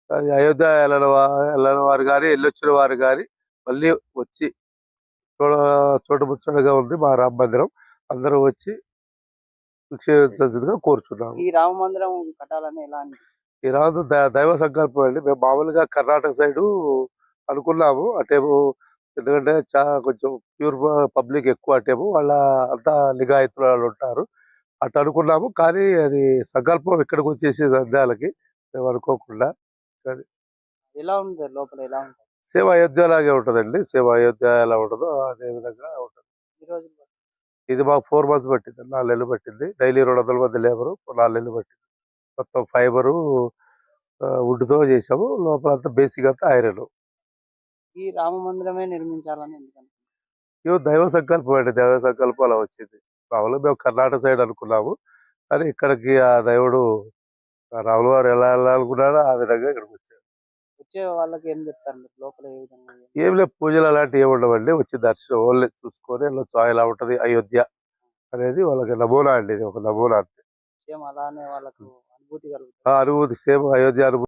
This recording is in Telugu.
అది అయోధ్య వెళ్ళని వారు కానీ వెళ్ళొచ్చిన వారు కానీ మళ్ళీ వచ్చి చూడ చూడముచ్చటగా ఉంది మా రామ మందిరం. అందరూ వచ్చి వీక్షించాల్సిందిగా కోరుచున్నాము. ఈ రామ మందిరం కట్టాలని ఎలా ఈ రాజు దైవ సంకల్పం అండి. మేము మామూలుగా కర్ణాటక సైడు అనుకున్నాము అటేమో, ఎందుకంటే కొంచెం ప్యూర్ పబ్లిక్ ఎక్కువ అటేమో, వాళ్ళ అంతా లింగాయతులు వాళ్ళు ఉంటారు. అటు అనుకున్నాము, కానీ అది సంకల్పం ఇక్కడికి వచ్చేసి నంద్యాలకి మేము అనుకోకుండా. అది ఎలా ఉంది లోపల ఎలా ఉంటుంది? సేమ్ అయోధ్య లాగే ఉంటుందండి. సేమ్ అయోధ్య ఎలా ఉంటుందో అదే విధంగా ఉంటుంది. ఈ రోజు ఇది మాకు 4 months పట్టింది, 4 నెలలు పట్టింది. డైలీ 200 మంది లేబరు, 4 నెలలు పట్టింది. మొత్తం ఫైబరు వుడ్తో చేసాము. లోపలంతా బేసిక్ అంతా ఐరన్. ఈ రామ మందిరమే నిర్మించాలని ఎందుకని? ఇవో దైవ సంకల్పం అండి. దైవ సంకల్పం అలా వచ్చింది. మామూలుగా మేము కర్ణాటక సైడ్ అనుకున్నాము, కానీ ఇక్కడికి ఆ దేవుడు రాముల వారు ఎలా వెళ్ళాలనుకున్నాడో ఆ విధంగా ఇక్కడికి వచ్చాడు. వచ్చే వాళ్ళకి ఏం చెప్తారు మీరు? లోపల ఏ విధంగా ఏం లేదు, పూజలు అలాంటివి ఏమి ఉండవండి. వచ్చి దర్శనం ఓన్లీ చూసుకొని వెళ్ళొచ్చు. ఎలా ఉంటుంది అయోధ్య అనేది వాళ్ళకి నమూనా అండి. ఇది ఒక నమూనా అంతే. సేమ్ అలానే వాళ్ళకు అనుభూతి కలుగుతుంది. ఆ అనుభూతి సేమ్ అయోధ్య అనుభూతి.